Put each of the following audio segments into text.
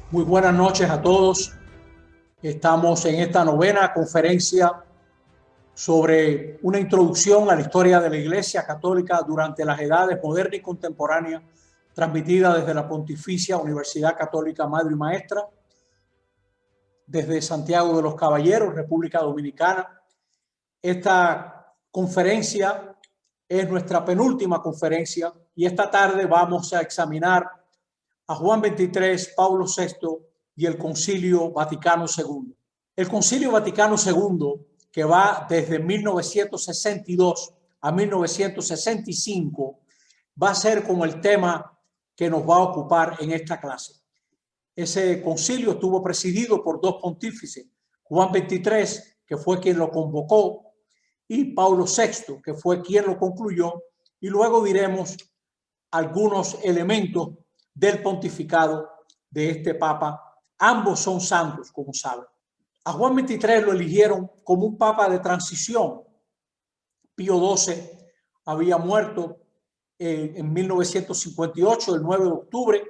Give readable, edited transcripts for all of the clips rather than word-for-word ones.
Muy buenas noches a todos. Estamos en esta novena conferencia sobre una introducción a la historia de la Iglesia Católica durante las edades moderna y contemporánea, transmitida desde la Pontificia Universidad Católica Madre y Maestra, desde Santiago de los Caballeros, República Dominicana. Esta conferencia es nuestra penúltima conferencia y esta tarde vamos a examinar a Juan XXIII, Pablo VI y el Concilio Vaticano II. El Concilio Vaticano II, que va desde 1962 a 1965, va a ser como el tema que nos va a ocupar en esta clase. Ese concilio estuvo presidido por dos pontífices, Juan XXIII, que fue quien lo convocó, y Pablo VI, que fue quien lo concluyó, y luego diremos algunos elementos del pontificado de este papa. Ambos son santos, como saben. A Juan XXIII lo eligieron como un papa de transición. Pío XII había muerto en 1958, el 9 de octubre,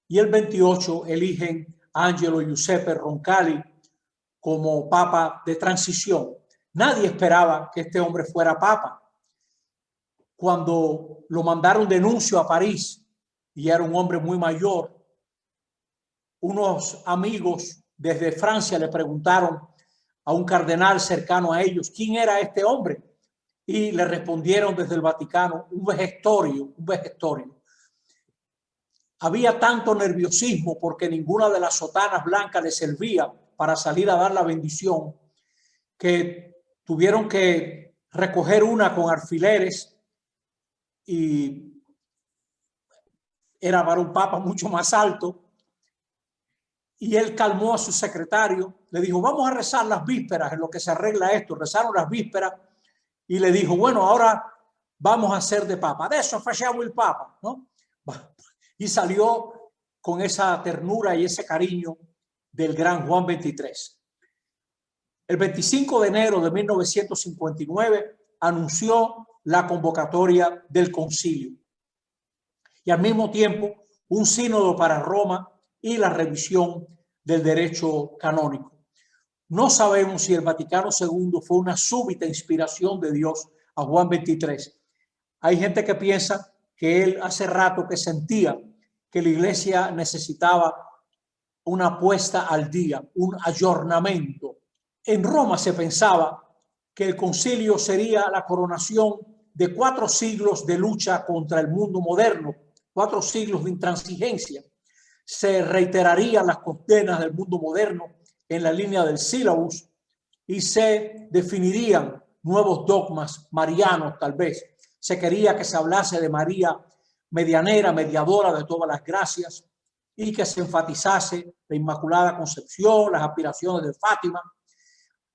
y el 28 eligen a Angelo Giuseppe Roncalli como papa de transición. Nadie esperaba que este hombre fuera papa. Cuando lo mandaron de nuncio a París, y era un hombre muy mayor, unos amigos desde Francia le preguntaron a un cardenal cercano a ellos quién era este hombre, y le respondieron desde el Vaticano: un vejestorio. Había tanto nerviosismo porque ninguna de las sotanas blancas le servía para salir a dar la bendición, que tuvieron que recoger una con alfileres, y era para un papa mucho más alto. Y él calmó a su secretario, le dijo: vamos a rezar las vísperas, en lo que se arregla esto. Rezaron las vísperas y le dijo: bueno, ahora vamos a hacer de papa. Adesso facciamo il papa, ¿no? Y salió con esa ternura y ese cariño del gran Juan XXIII. El 25 de enero de 1959 anunció la convocatoria del concilio y al mismo tiempo un sínodo para Roma y la revisión del derecho canónico. No sabemos si el Vaticano II fue una súbita inspiración de Dios a Juan XXIII. Hay gente que piensa que él hace rato que sentía que la Iglesia necesitaba una puesta al día, un ayornamiento. En Roma se pensaba que el concilio sería la coronación de 4 siglos de lucha contra el mundo moderno, 4 siglos de intransigencia. Se reiterarían las condenas del mundo moderno en la línea del sílabus y se definirían nuevos dogmas marianos. Tal vez se quería que se hablase de María medianera, mediadora de todas las gracias, y que se enfatizase la Inmaculada Concepción, las aspiraciones de Fátima.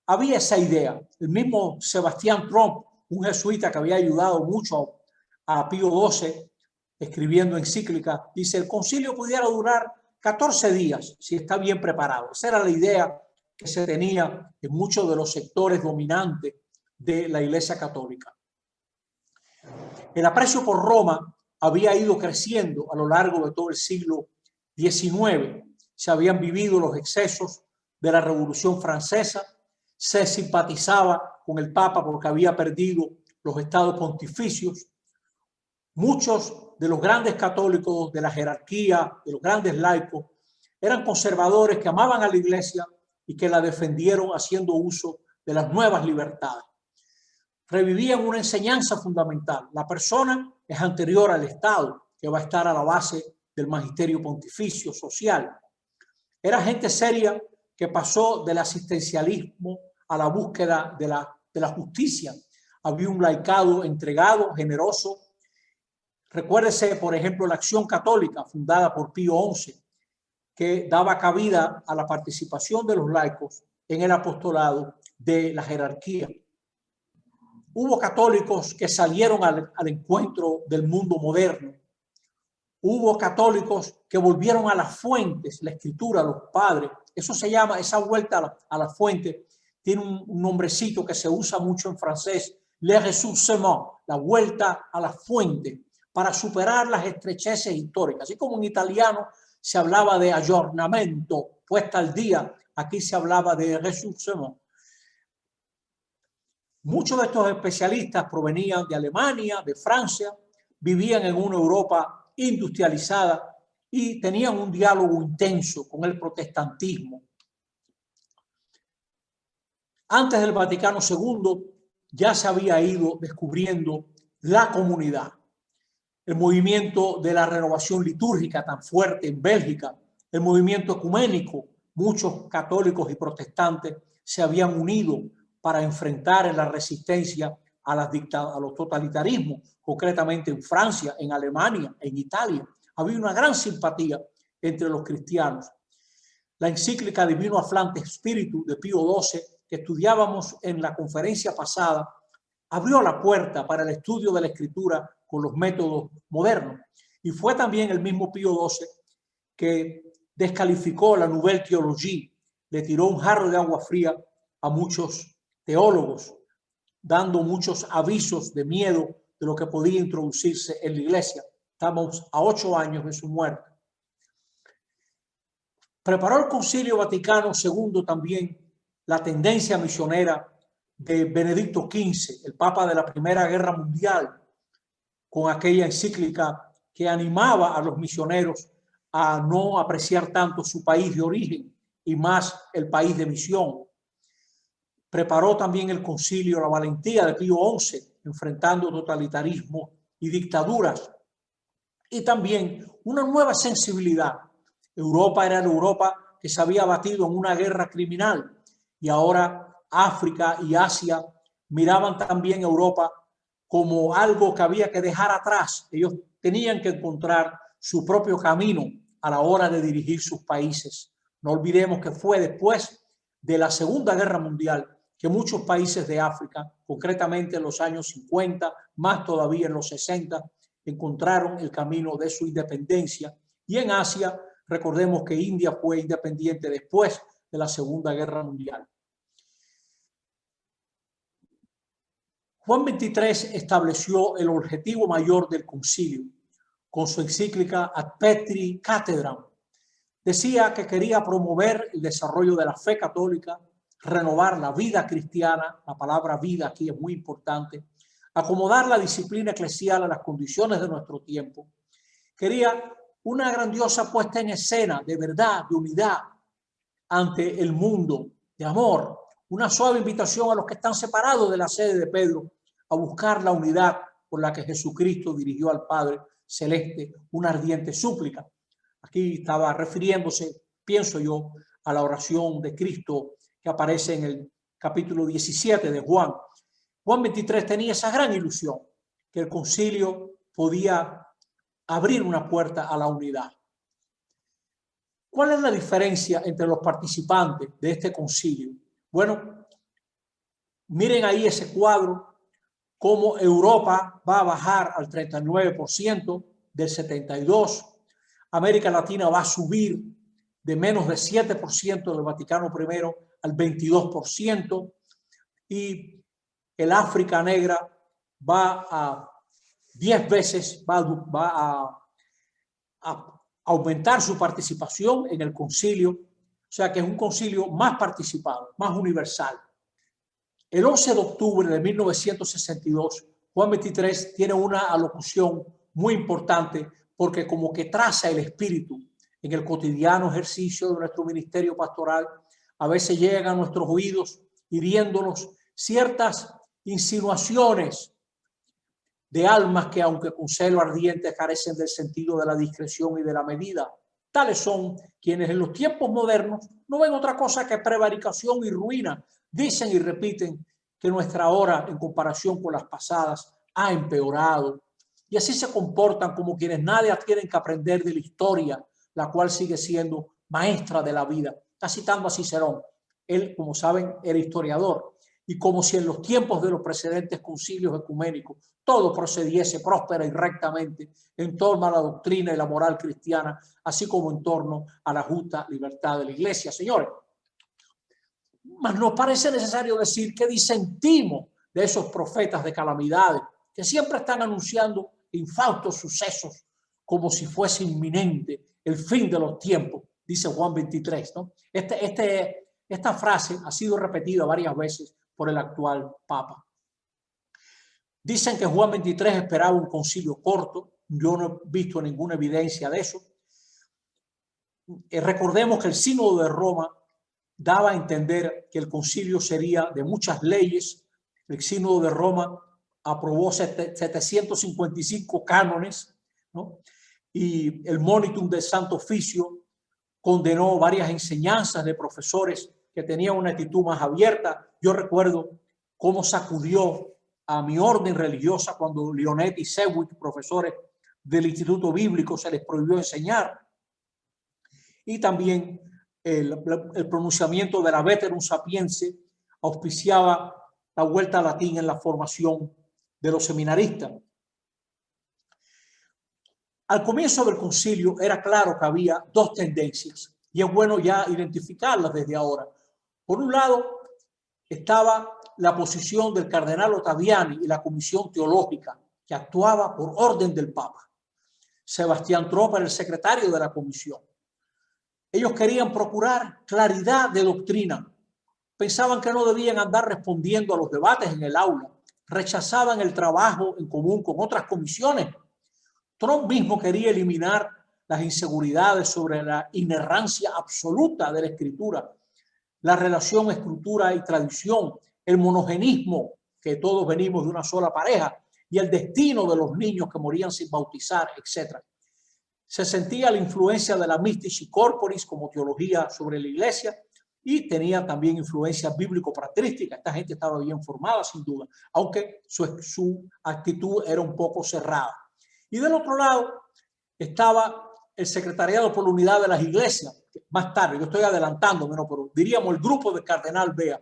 Había esa idea. El mismo Sebastián Trump, un jesuita que había ayudado mucho a Pío XII, escribiendo encíclicas, dice: el concilio pudiera durar 14 días si está bien preparado. Esa era la idea que se tenía en muchos de los sectores dominantes de la Iglesia Católica. El aprecio por Roma había ido creciendo a lo largo de todo el siglo XIX. Se habían vivido los excesos de la Revolución Francesa, se simpatizaba con el Papa porque había perdido los estados pontificios. Muchos de los grandes católicos de la jerarquía, de los grandes laicos, eran conservadores que amaban a la Iglesia y que la defendieron haciendo uso de las nuevas libertades. Revivían una enseñanza fundamental: la persona es anterior al Estado, que va a estar a la base del magisterio pontificio social. Era gente seria que pasó del asistencialismo a la búsqueda de la justicia. Había un laicado entregado, generoso. Recuérdese, por ejemplo, la Acción Católica, fundada por Pío XI, que daba cabida a la participación de los laicos en el apostolado de la jerarquía. Hubo católicos que salieron al encuentro del mundo moderno. Hubo católicos que volvieron a las fuentes, la escritura, los padres. Eso se llama, esa vuelta a la fuente, tiene un nombrecito que se usa mucho en francés: le ressourcement, la vuelta a la fuente, para superar las estrecheces históricas. Así como en italiano se hablaba de ayornamiento, puesta al día. Aquí se hablaba de resurrección. Muchos de estos especialistas provenían de Alemania, de Francia, vivían en una Europa industrializada y tenían un diálogo intenso con el protestantismo. Antes del Vaticano II ya se había ido descubriendo la comunidad, el movimiento de la renovación litúrgica tan fuerte en Bélgica, el movimiento ecuménico. Muchos católicos y protestantes se habían unido para enfrentar la resistencia a los totalitarismos, concretamente en Francia, en Alemania, en Italia. Había una gran simpatía entre los cristianos. La encíclica Divino Afflante Spiritu de Pío XII, que estudiábamos en la conferencia pasada, abrió la puerta para el estudio de la escritura con los métodos modernos. Y fue también el mismo Pío XII que descalificó la Nouvelle Théologie, le tiró un jarro de agua fría a muchos teólogos, dando muchos avisos de miedo de lo que podía introducirse en la iglesia. Estamos a 8 años de su muerte. Preparó el Concilio Vaticano II también la tendencia misionera de Benedicto XV, el Papa de la Primera Guerra Mundial, con aquella encíclica que animaba a los misioneros a no apreciar tanto su país de origen y más el país de misión. Preparó también el concilio la valentía de Pío XI, enfrentando totalitarismo y dictaduras, y también una nueva sensibilidad. Europa era la Europa que se había batido en una guerra criminal, y ahora África y Asia miraban también a Europa como algo que había que dejar atrás. Ellos tenían que encontrar su propio camino a la hora de dirigir sus países. No olvidemos que fue después de la Segunda Guerra Mundial que muchos países de África, concretamente en los años 50, más todavía en los 60, encontraron el camino de su independencia. Y en Asia, recordemos que India fue independiente después de la Segunda Guerra Mundial. Juan XXIII estableció el objetivo mayor del concilio con su encíclica Ad Petri Cathedram. Decía que quería promover el desarrollo de la fe católica, renovar la vida cristiana, la palabra vida aquí es muy importante, acomodar la disciplina eclesial a las condiciones de nuestro tiempo. Quería una grandiosa puesta en escena de verdad, de unidad ante el mundo, de amor, una suave invitación a los que están separados de la sede de Pedro a buscar la unidad por la que Jesucristo dirigió al Padre Celeste una ardiente súplica. Aquí estaba refiriéndose, pienso yo, a la oración de Cristo que aparece en el capítulo 17 de Juan. Juan XXIII tenía esa gran ilusión, que el concilio podía abrir una puerta a la unidad. ¿Cuál es la diferencia entre los participantes de este concilio? Bueno, miren ahí ese cuadro, cómo Europa va a bajar al 39% del 72%, América Latina va a subir de menos de 7% del Vaticano I al 22%, y el África negra va a 10 veces, va a aumentar su participación en el concilio, o sea que es un concilio más participado, más universal. El 11 de octubre de 1962, Juan XXIII tiene una alocución muy importante porque como que traza el espíritu en el cotidiano ejercicio de nuestro ministerio pastoral. A veces llegan a nuestros oídos hiriéndonos ciertas insinuaciones de almas que, aunque con celo ardiente, carecen del sentido de la discreción y de la medida. Tales son quienes en los tiempos modernos no ven otra cosa que prevaricación y ruina. Dicen y repiten que nuestra hora, en comparación con las pasadas, ha empeorado. Y así se comportan como quienes nada tienen que aprender de la historia, la cual sigue siendo maestra de la vida. Está citando a Cicerón. Él, como saben, era historiador. Y como si en los tiempos de los precedentes concilios ecuménicos todo procediese próspera y rectamente en torno a la doctrina y la moral cristiana, así como en torno a la justa libertad de la Iglesia. Señores, mas nos parece necesario decir que disentimos de esos profetas de calamidades que siempre están anunciando infaustos sucesos como si fuese inminente el fin de los tiempos, dice Juan 23, ¿no? Esta frase ha sido repetida varias veces por el actual Papa. Dicen que Juan 23 esperaba un concilio corto. Yo no he visto ninguna evidencia de eso. Recordemos que el Sínodo de Roma daba a entender que el concilio sería de muchas leyes. El Sínodo de Roma aprobó 755 cánones, ¿no? Y el Monitum del Santo Oficio condenó varias enseñanzas de profesores que tenían una actitud más abierta. Yo recuerdo cómo sacudió a mi orden religiosa cuando Leonetti y Sedgwick, profesores del Instituto Bíblico, se les prohibió enseñar. Y también el pronunciamiento de la Veterum Sapiense auspiciaba la vuelta a latín en la formación de los seminaristas. Al comienzo del concilio era claro que había dos tendencias y es bueno ya identificarlas desde ahora. Por un lado estaba la posición del cardenal Ottaviani y la comisión teológica que actuaba por orden del Papa. Sebastián Trop era el secretario de la comisión. Ellos querían procurar claridad de doctrina. Pensaban que no debían andar respondiendo a los debates en el aula. Rechazaban el trabajo en común con otras comisiones. Trump mismo quería eliminar las inseguridades sobre la inerrancia absoluta de la escritura, la relación escritura y tradición, el monogenismo, que todos venimos de una sola pareja, y el destino de los niños que morían sin bautizar, etc. Se sentía la influencia de la Mystici Corporis como teología sobre la iglesia y tenía también influencia bíblico-patrística. Esta gente estaba bien formada, sin duda, aunque su actitud era un poco cerrada. Y del otro lado estaba el Secretariado por la Unidad de las Iglesias. Más tarde, yo estoy adelantándome, ¿no? Pero diríamos el grupo de Cardenal Bea.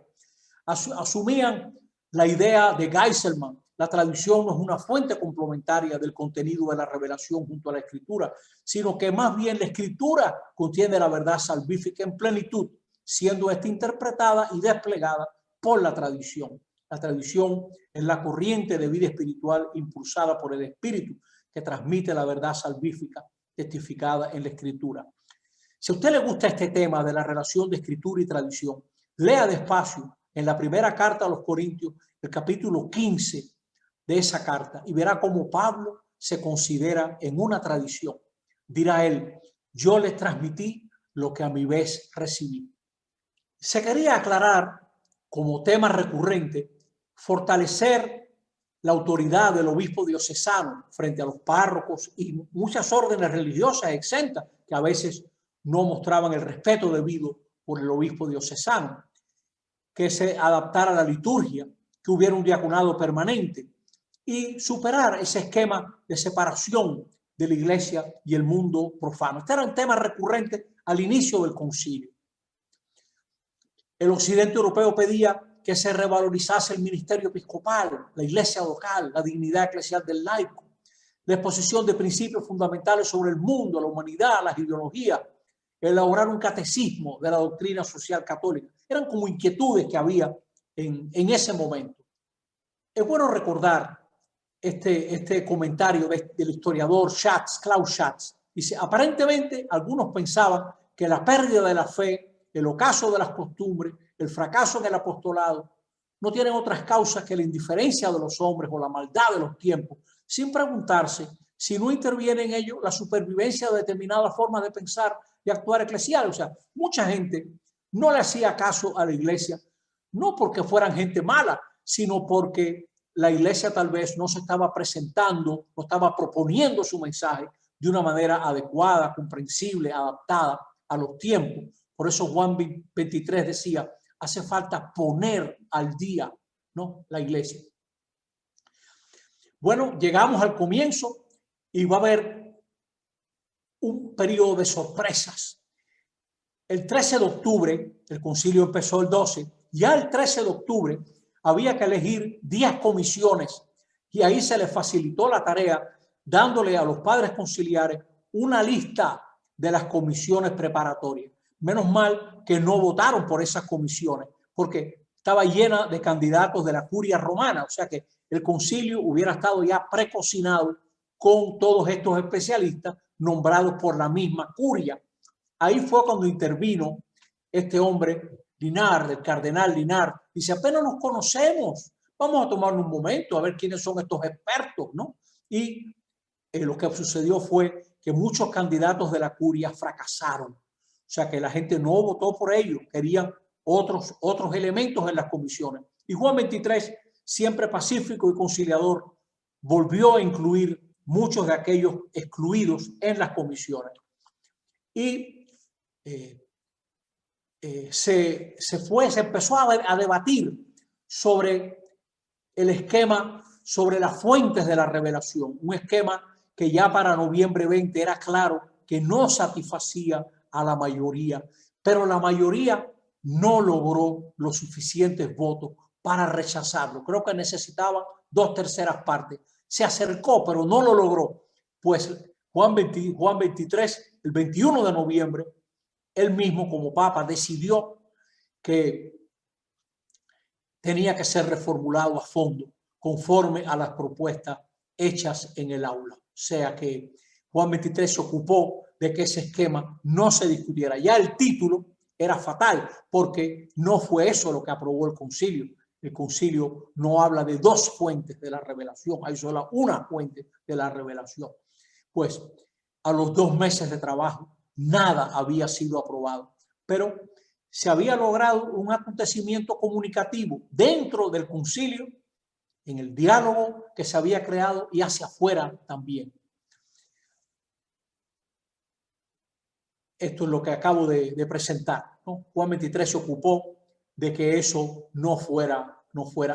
Asumían la idea de Geiselman. La tradición no es una fuente complementaria del contenido de la revelación junto a la escritura, sino que más bien la escritura contiene la verdad salvífica en plenitud, siendo esta interpretada y desplegada por la tradición. La tradición es la corriente de vida espiritual impulsada por el Espíritu que transmite la verdad salvífica testificada en la escritura. Si a usted le gusta este tema de la relación de escritura y tradición, lea despacio en la primera carta a los Corintios, el capítulo 15 de esa carta, y verá cómo Pablo se considera en una tradición. Dirá él: yo les transmití lo que a mi vez recibí. Se quería aclarar como tema recurrente fortalecer la autoridad del obispo diocesano frente a los párrocos y muchas órdenes religiosas exentas que a veces no mostraban el respeto debido por el obispo diocesano, que se adaptara a la liturgia, que hubiera un diaconado permanente y superar ese esquema de separación de la iglesia y el mundo profano. Este era un tema recurrente al inicio del concilio. El occidente europeo pedía que se revalorizase el ministerio episcopal, la iglesia local, la dignidad eclesial del laico, la exposición de principios fundamentales sobre el mundo, la humanidad, las ideologías, elaborar un catecismo de la doctrina social católica. Eran como inquietudes que había en ese momento. Es bueno recordar este comentario del historiador Klaus Schatz. Dice: aparentemente algunos pensaban que la pérdida de la fe, el ocaso de las costumbres, el fracaso en el apostolado no tienen otras causas que la indiferencia de los hombres o la maldad de los tiempos, sin preguntarse si no interviene en ello la supervivencia de determinadas formas de pensar y actuar eclesial. O sea, mucha gente no le hacía caso a la iglesia, no porque fueran gente mala, sino porque la iglesia tal vez no se estaba presentando, no estaba proponiendo su mensaje de una manera adecuada, comprensible, adaptada a los tiempos. Por eso Juan 23 decía: hace falta poner al día, ¿no?, la iglesia. Bueno, llegamos al comienzo y va a haber un periodo de sorpresas. El 13 de octubre, el concilio empezó el 12, ya el 13 de octubre había que elegir 10 comisiones y ahí se les facilitó la tarea dándole a los padres conciliares una lista de las comisiones preparatorias. Menos mal que no votaron por esas comisiones porque estaba llena de candidatos de la curia romana, o sea que el concilio hubiera estado ya precocinado con todos estos especialistas nombrados por la misma curia. Ahí fue cuando intervino este hombre, Linard, el cardenal Linard. Dice, apenas nos conocemos, vamos a tomarnos un momento a ver quiénes son estos expertos, ¿no? Y lo que sucedió fue que muchos candidatos de la curia fracasaron. O sea, que la gente no votó por ellos, querían otros elementos en las comisiones. Y Juan XXIII, siempre pacífico y conciliador, volvió a incluir muchos de aquellos excluidos en las comisiones. Y se empezó a debatir sobre el esquema, sobre las fuentes de la revelación, un esquema que ya para noviembre 20 era claro que no satisfacía a la mayoría, pero la mayoría no logró los suficientes votos para rechazarlo. Creo que necesitaba 2/3 partes. Se acercó, pero no lo logró. Pues Juan XXIII, el 21 de noviembre, él mismo como papa decidió que tenía que ser reformulado a fondo conforme a las propuestas hechas en el aula. O sea que Juan XXIII se ocupó de que ese esquema no se discutiera. Ya el título era fatal porque no fue eso lo que aprobó el concilio. El concilio no habla de dos fuentes de la revelación, hay solo una fuente de la revelación. Pues a los 2 meses de trabajo nada había sido aprobado, pero se había logrado un acontecimiento comunicativo dentro del concilio, en el diálogo que se había creado y hacia afuera también. Esto es lo que acabo de presentar, ¿no? Juan XXIII se ocupó de que eso no fuera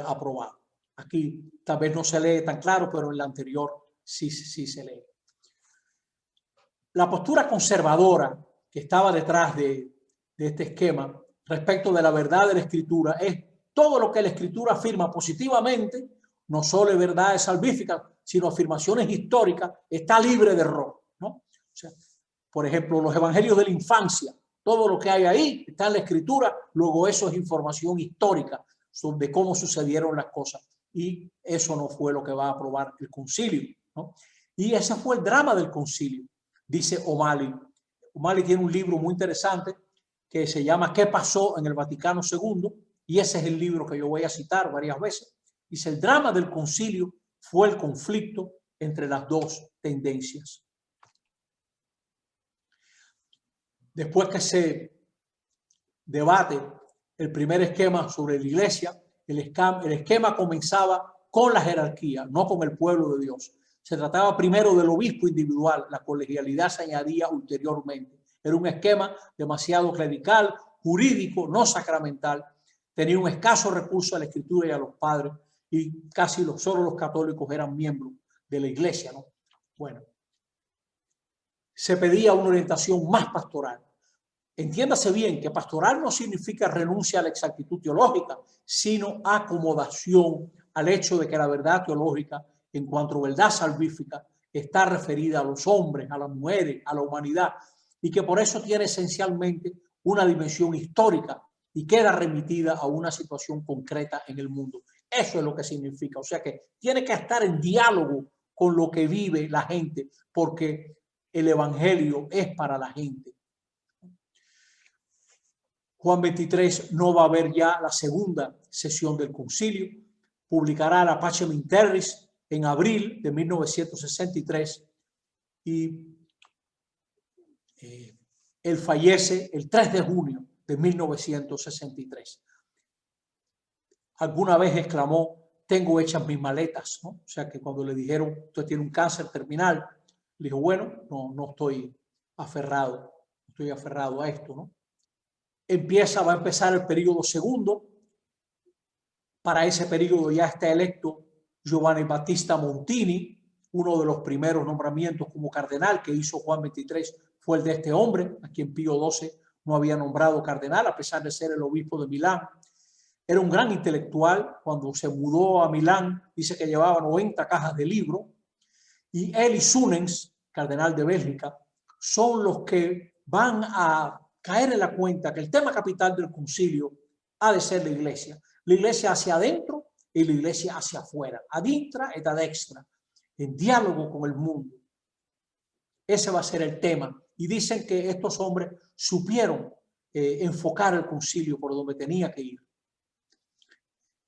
aprobado. Aquí tal vez no se lee tan claro, pero en la anterior sí se lee. La postura conservadora que estaba detrás de este esquema respecto de la verdad de la Escritura es todo lo que la Escritura afirma positivamente, no solo verdades salvíficas, sino afirmaciones históricas, está libre de error, ¿no? O sea, por ejemplo, los evangelios de la infancia, todo lo que hay ahí está en la Escritura, luego eso es información histórica sobre cómo sucedieron las cosas, y eso no fue lo que va a aprobar el concilio, ¿no? Y ese fue el drama del concilio, dice O'Malley. O'Malley tiene un libro muy interesante que se llama ¿Qué pasó en el Vaticano II? Y ese es el libro que yo voy a citar varias veces. Dice, el drama del concilio fue el conflicto entre las dos tendencias. Después que se debate el primer esquema sobre la iglesia, el esquema comenzaba con la jerarquía, no con el pueblo de Dios. Se trataba primero del obispo individual, la colegialidad se añadía ulteriormente. Era un esquema demasiado clerical, jurídico, no sacramental. Tenía un escaso recurso a la escritura y a los padres, y casi solo los católicos eran miembros de la iglesia, ¿no? Bueno, se pedía una orientación más pastoral. Entiéndase bien que pastoral no significa renuncia a la exactitud teológica, sino acomodación al hecho de que la verdad teológica, en cuanto a verdad salvífica, está referida a los hombres, a las mujeres, a la humanidad, y que por eso tiene esencialmente una dimensión histórica y queda remitida a una situación concreta en el mundo. Eso es lo que significa. O sea que tiene que estar en diálogo con lo que vive la gente, porque el evangelio es para la gente. Juan XXIII no va a haber ya la segunda sesión del concilio. Publicará la Pacem in Terris en abril de 1963 y él fallece el 3 de junio de 1963. Alguna vez exclamó, tengo hechas mis maletas, ¿no? O sea que cuando le dijeron, usted tiene un cáncer terminal, le dijo, bueno, no estoy aferrado a esto, ¿no? Va a empezar el periodo segundo. Para ese periodo ya está electo Giovanni Battista Montini, uno de los primeros nombramientos como cardenal que hizo Juan XXIII fue el de este hombre, a quien Pío XII no había nombrado cardenal, a pesar de ser el obispo de Milán. Era un gran intelectual. Cuando se mudó a Milán, dice que llevaba 90 cajas de libros. Y él y Sunens, cardenal de Bélgica, son los que van a caer en la cuenta que el tema capital del concilio ha de ser la iglesia hacia adentro y la iglesia hacia afuera, ad intra et ad extra, en diálogo con el mundo. Ese va a ser el tema. Y dicen que estos hombres supieron enfocar el concilio por donde tenía que ir.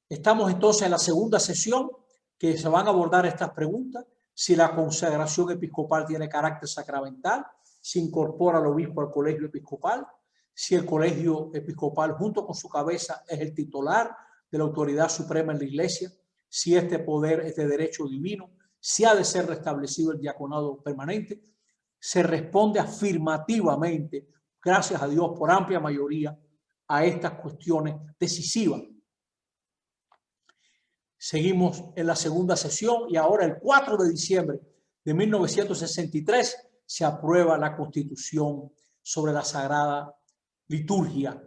Estamos entonces en la segunda sesión que se van a abordar estas preguntas. Si la consagración episcopal tiene carácter sacramental, si incorpora al obispo al colegio episcopal, si el colegio episcopal junto con su cabeza es el titular de la autoridad suprema en la iglesia, si este poder es de derecho divino, si ha de ser restablecido el diaconado permanente. Se responde afirmativamente, gracias a Dios por amplia mayoría, a estas cuestiones decisivas. Seguimos en la segunda sesión y ahora el 4 de diciembre de 1963 se aprueba la Constitución sobre la Sagrada Liturgia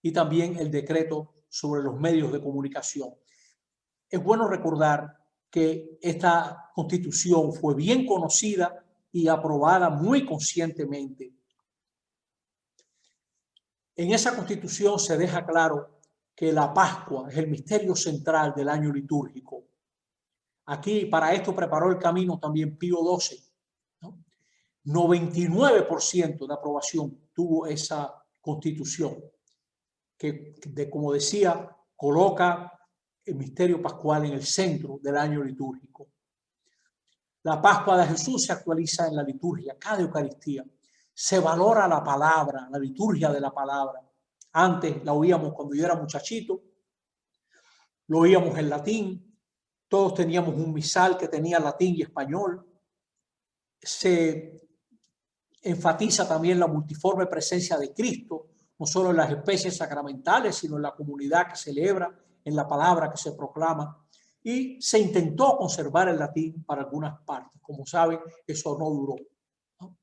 y también el decreto sobre los medios de comunicación. Es bueno recordar que esta Constitución fue bien conocida y aprobada muy conscientemente. En esa Constitución se deja claro que la Pascua es el misterio central del año litúrgico. Aquí para esto preparó el camino también Pío XII, ¿no? 99% de aprobación tuvo esa Constitución que, como decía, coloca el misterio pascual en el centro del año litúrgico. La Pascua de Jesús se actualiza en la liturgia, cada Eucaristía. Se valora la palabra, la liturgia de la palabra. Antes la oíamos cuando yo era muchachito, lo oíamos en latín, todos teníamos un misal que tenía latín y español. Se enfatiza también la multiforme presencia de Cristo, no solo en las especies sacramentales, sino en la comunidad que celebra, en la palabra que se proclama. Y se intentó conservar el latín para algunas partes. Como saben, eso no duró, ¿no?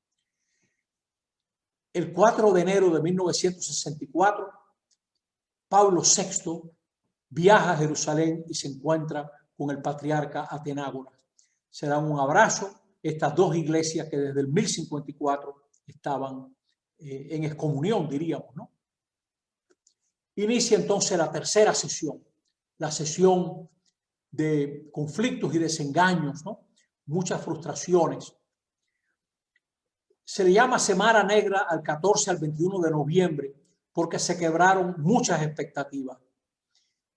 El 4 de enero de 1964, Pablo VI viaja a Jerusalén y se encuentra con el patriarca Atenágoras. Se dan un abrazo. Estas dos iglesias que desde el 1054 estaban en excomunión, diríamos, ¿no? Inicia entonces la tercera sesión, la sesión de conflictos y desengaños, ¿no? Muchas frustraciones. Se le llama Semana Negra al 14 al 21 de noviembre porque se quebraron muchas expectativas.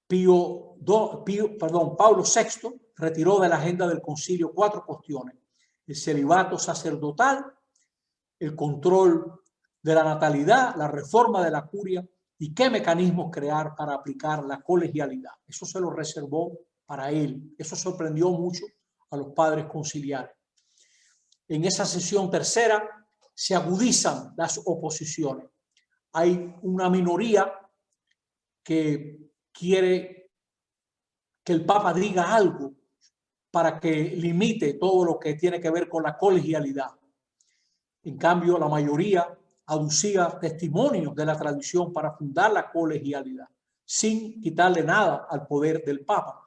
Pablo VI retiró de la agenda del concilio 4 cuestiones: el celibato sacerdotal, el control de la natalidad, la reforma de la curia y qué mecanismos crear para aplicar la colegialidad. Eso se lo reservó para él. Eso sorprendió mucho a los padres conciliares. En esa sesión tercera se agudizan las oposiciones. Hay una minoría que quiere que el Papa diga algo para que limite todo lo que tiene que ver con la colegialidad. En cambio, la mayoría aducía testimonios de la tradición para fundar la colegialidad, sin quitarle nada al poder del Papa.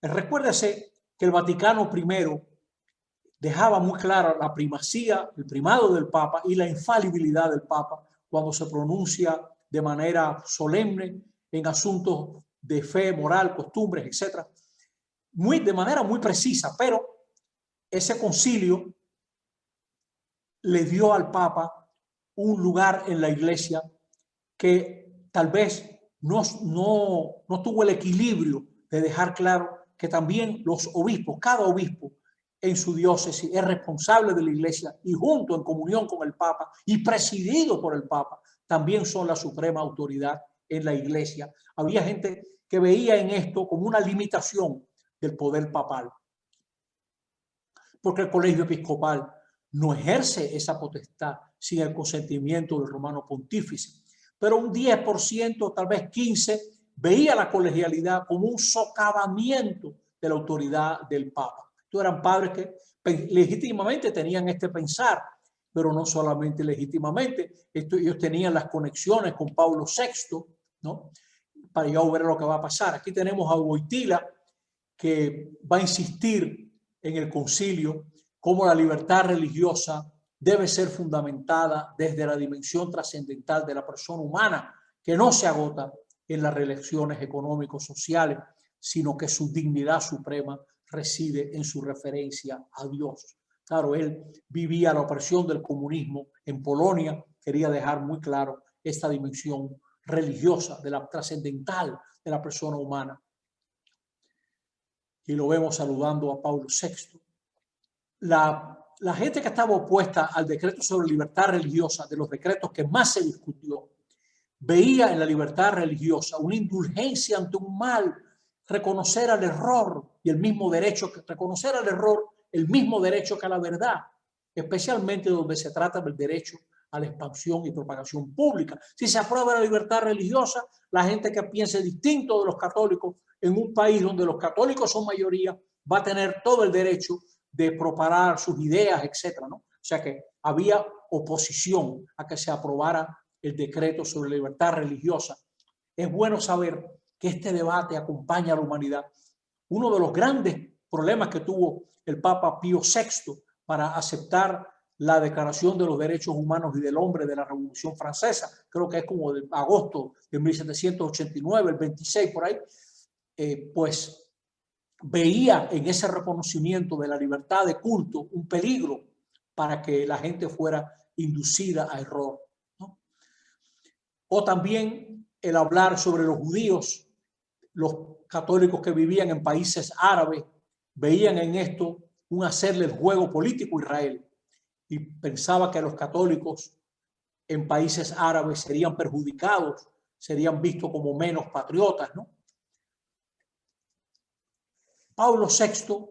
Recuérdese que el Vaticano I dejaba muy clara la primacía, el primado del Papa y la infalibilidad del Papa cuando se pronuncia de manera solemne en asuntos de fe, moral, costumbres, etc. De manera muy precisa, pero ese concilio le dio al Papa un lugar en la iglesia que tal vez no tuvo el equilibrio de dejar claro que también los obispos, cada obispo en su diócesis es responsable de la iglesia y junto en comunión con el Papa y presidido por el Papa, también son la suprema autoridad en la iglesia. Había gente que veía en esto como una limitación del poder papal, porque el colegio episcopal no ejerce esa potestad sin el consentimiento del romano pontífice. Pero un 10%, tal vez 15%, veía la colegialidad como un socavamiento de la autoridad del Papa. Estos eran padres que legítimamente tenían este pensar, pero no solamente legítimamente. Ellos tenían las conexiones con Pablo VI, ¿no? Para ya ver lo que va a pasar. Aquí tenemos a Wojtyla, que va a insistir en el concilio cómo la libertad religiosa debe ser fundamentada desde la dimensión trascendental de la persona humana, que no se agota en las relaciones económico-sociales, sino que su dignidad suprema reside en su referencia a Dios. Claro, él vivía la opresión del comunismo en Polonia, quería dejar muy claro esta dimensión religiosa, de la trascendental de la persona humana. Y lo vemos saludando a Pablo VI. La gente que estaba opuesta al decreto sobre libertad religiosa, de los decretos que más se discutió, veía en la libertad religiosa una indulgencia ante un mal, reconocer al error y el mismo derecho, reconocer al error el mismo derecho que a la verdad, especialmente donde se trata del derecho a la expansión y propagación pública. Si se aprueba la libertad religiosa, la gente que piense distinto de los católicos en un país donde los católicos son mayoría va a tener todo el derecho de propagar sus ideas, etcétera, ¿no? O sea que había oposición a que se aprobara el decreto sobre libertad religiosa. Es bueno saber que este debate acompaña a la humanidad. Uno de los grandes problemas que tuvo el Papa Pío VI para aceptar la Declaración de los Derechos Humanos y del Hombre de la Revolución Francesa, creo que es como de agosto de 1789, el 26 por ahí, pues veía en ese reconocimiento de la libertad de culto un peligro para que la gente fuera inducida a error, ¿no? O también el hablar sobre los judíos, los católicos que vivían en países árabes, veían en esto un hacerle el juego político a Israel y pensaba que los católicos en países árabes serían perjudicados, serían vistos como menos patriotas, ¿no? Pablo VI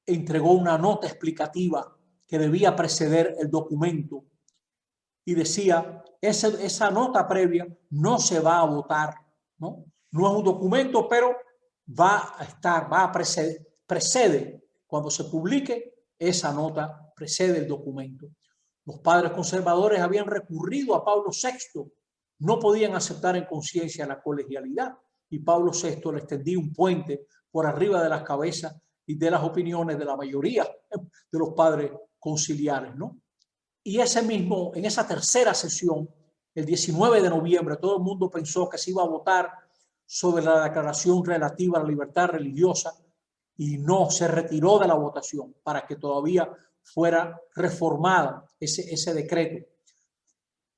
entregó una nota explicativa que debía preceder el documento y decía, esa nota previa no se va a votar, ¿no? No es un documento, pero va a precede, cuando se publique, esa nota precede el documento. Los padres conservadores habían recurrido a Pablo VI, no podían aceptar en conciencia la colegialidad y Pablo VI le extendía un puente por arriba de las cabezas y de las opiniones de la mayoría de los padres conciliares, ¿no? Y en esa tercera sesión, el 19 de noviembre, todo el mundo pensó que se iba a votar sobre la declaración relativa a la libertad religiosa y no se retiró de la votación para que todavía fuera reformada ese decreto.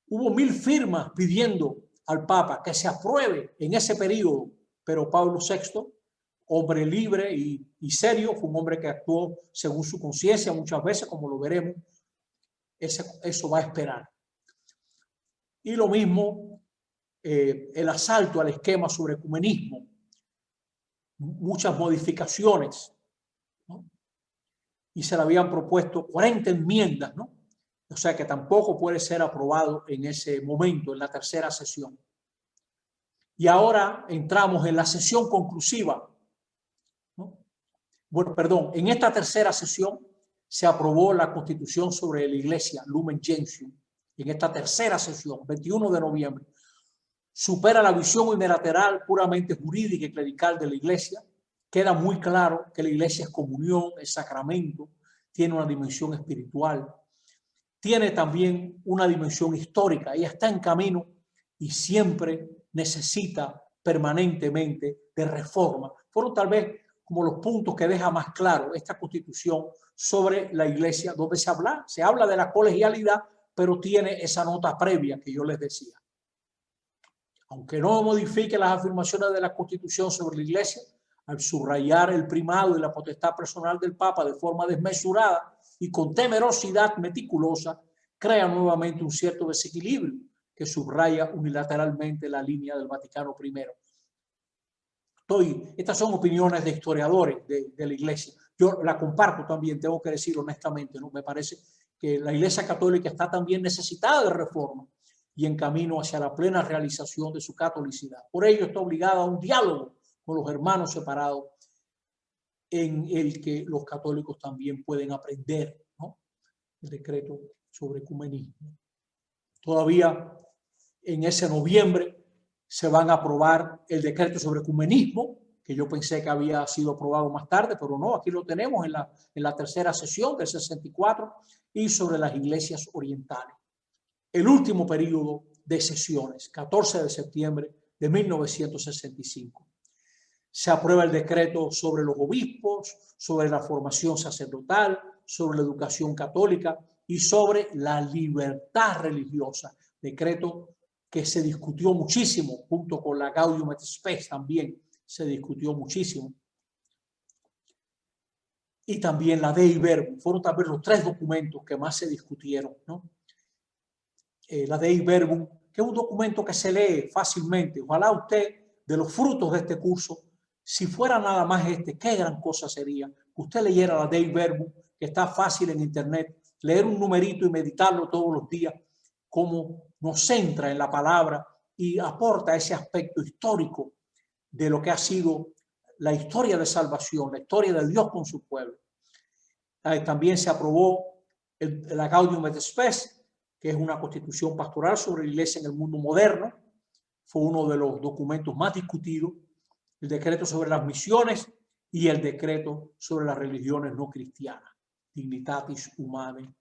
Hubo 1000 firmas pidiendo al Papa que se apruebe en ese periodo, pero Pablo VI, hombre libre y serio, fue un hombre que actuó según su conciencia muchas veces, como lo veremos. Eso va a esperar. Y lo mismo el asalto al esquema sobre ecumenismo, muchas modificaciones, ¿no? Y se le habían propuesto 40 enmiendas, ¿no? O sea que tampoco puede ser aprobado en ese momento, en la tercera sesión. Y ahora entramos en la sesión conclusiva, ¿no? Bueno, perdón, en esta tercera sesión se aprobó la Constitución sobre la Iglesia, Lumen Gentium, en esta tercera sesión, 21 de noviembre. Supera la visión unilateral puramente jurídica y clerical de la Iglesia. Queda muy claro que la Iglesia es comunión, es sacramento, tiene una dimensión espiritual, tiene también una dimensión histórica. Ella está en camino y siempre necesita permanentemente de reforma. Fueron tal vez como los puntos que deja más claro esta Constitución sobre la Iglesia, donde se habla de la colegialidad, pero tiene esa nota previa que yo les decía. Aunque no modifique las afirmaciones de la Constitución sobre la Iglesia, al subrayar el primado y la potestad personal del Papa de forma desmesurada y con temerosidad meticulosa, crea nuevamente un cierto desequilibrio que subraya unilateralmente la línea del Vaticano I. Estas son opiniones de historiadores de la Iglesia. Yo la comparto también, tengo que decir honestamente, ¿no? Me parece que la Iglesia Católica está también necesitada de reforma y en camino hacia la plena realización de su catolicidad. Por ello está obligada a un diálogo con los hermanos separados en el que los católicos también pueden aprender, ¿no? El decreto sobre ecumenismo. Todavía en ese noviembre se van a aprobar el decreto sobre ecumenismo, que yo pensé que había sido aprobado más tarde, pero no, aquí lo tenemos en la tercera sesión del 64, y sobre las iglesias orientales. El último periodo de sesiones, 14 de septiembre de 1965. Se aprueba el decreto sobre los obispos, sobre la formación sacerdotal, sobre la educación católica y sobre la libertad religiosa, decreto que se discutió muchísimo, junto con la Gaudium et Spes también se discutió muchísimo. Y también la Dei Verbum, fueron también los tres documentos que más se discutieron, ¿no? La Dei Verbum, que es un documento que se lee fácilmente. Ojalá usted, de los frutos de este curso, si fuera nada más qué gran cosa sería que usted leyera la Dei Verbum, que está fácil en internet, leer un numerito y meditarlo todos los días, como nos centra en la palabra y aporta ese aspecto histórico de lo que ha sido la historia de salvación, la historia de Dios con su pueblo. También se aprobó la Gaudium et Spes, que es una constitución pastoral sobre la iglesia en el mundo moderno. Fue uno de los documentos más discutidos. El decreto sobre las misiones y el decreto sobre las religiones no cristianas, Dignitatis Humanae.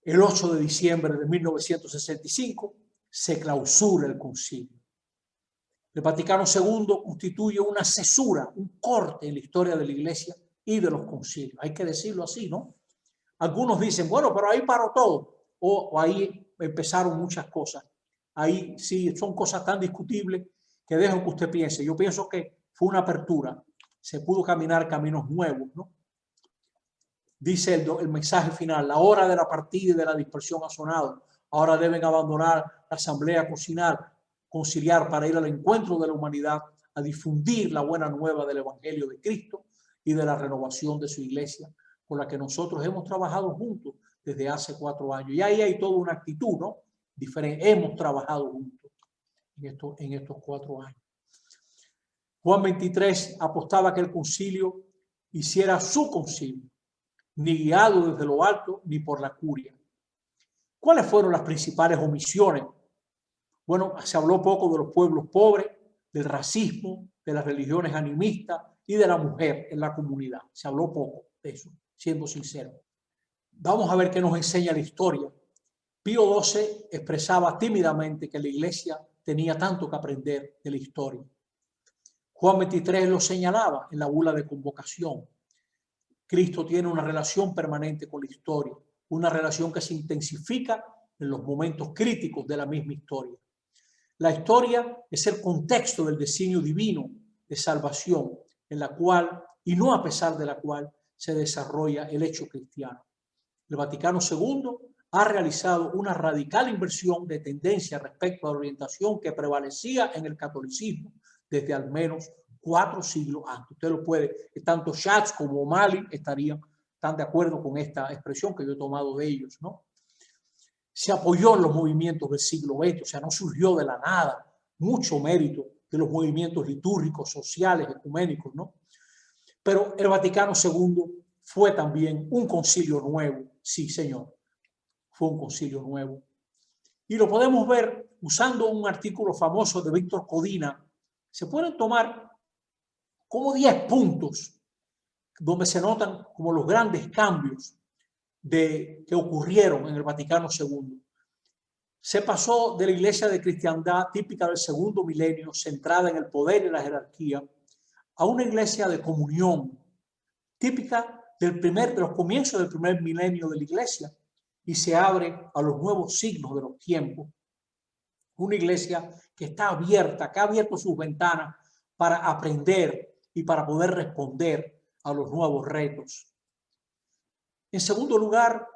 El 8 de diciembre de 1965 se clausura el concilio. El Vaticano II constituye una cesura, un corte en la historia de la iglesia y de los concilios. Hay que decirlo así, ¿no? Algunos dicen, bueno, pero ahí paró todo, o ahí empezaron muchas cosas. Ahí sí, son cosas tan discutibles que dejo que usted piense. Yo pienso que fue una apertura, se pudo caminar caminos nuevos, ¿no? Dice el mensaje final, la hora de la partida y de la dispersión ha sonado. Ahora deben abandonar la asamblea, conciliar para ir al encuentro de la humanidad, a difundir la buena nueva del Evangelio de Cristo y de la renovación de su iglesia, con la que nosotros hemos trabajado juntos desde hace 4 años. Y ahí hay toda una actitud, ¿no? Diferente. Hemos trabajado juntos en estos 4 años. Juan 23 apostaba que el concilio hiciera su concilio, ni guiado desde lo alto, ni por la curia. ¿Cuáles fueron las principales omisiones? Bueno, se habló poco de los pueblos pobres, del racismo, de las religiones animistas y de la mujer en la comunidad. Se habló poco de eso, siendo sincero. Vamos a ver qué nos enseña la historia. Pío XII expresaba tímidamente que la iglesia tenía tanto que aprender de la historia. Juan 23 lo señalaba en la bula de convocación. Cristo tiene una relación permanente con la historia, una relación que se intensifica en los momentos críticos de la misma historia. La historia es el contexto del designio divino de salvación, en la cual, y no a pesar de la cual, se desarrolla el hecho cristiano. El Vaticano II ha realizado una radical inversión de tendencia respecto a la orientación que prevalecía en el catolicismo desde al menos 4 siglos antes. Usted lo puede, tanto Schatz como O'Malley están de acuerdo con esta expresión que yo he tomado de ellos, ¿no? Se apoyó en los movimientos del siglo XX, o sea, no surgió de la nada, mucho mérito de los movimientos litúrgicos, sociales, ecuménicos, ¿no? Pero el Vaticano II fue también un concilio nuevo, sí, señor, fue un concilio nuevo. Y lo podemos ver usando un artículo famoso de Víctor Codina. Se pueden tomar como 10 puntos donde se notan como los grandes cambios que ocurrieron en el Vaticano II. Se pasó de la iglesia de cristiandad típica del segundo milenio, centrada en el poder y la jerarquía, a una iglesia de comunión, típica de los comienzos del primer milenio de la iglesia, y se abre a los nuevos signos de los tiempos. Una iglesia que está abierta, que ha abierto sus ventanas para aprender y para poder responder a los nuevos retos. En segundo lugar,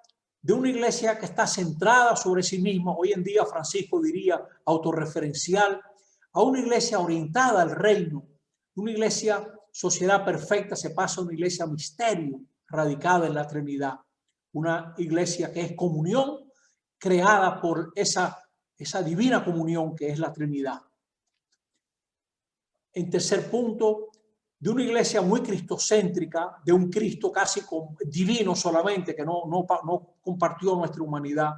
de una iglesia que está centrada sobre sí misma, hoy en día Francisco diría autorreferencial, a una iglesia orientada al reino, una iglesia sociedad perfecta, se pasa a una iglesia misterio, radicada en la Trinidad, una iglesia que es comunión, creada por esa divina comunión que es la Trinidad. En tercer punto, de una iglesia muy cristocéntrica, de un Cristo casi divino solamente, que no compartió nuestra humanidad,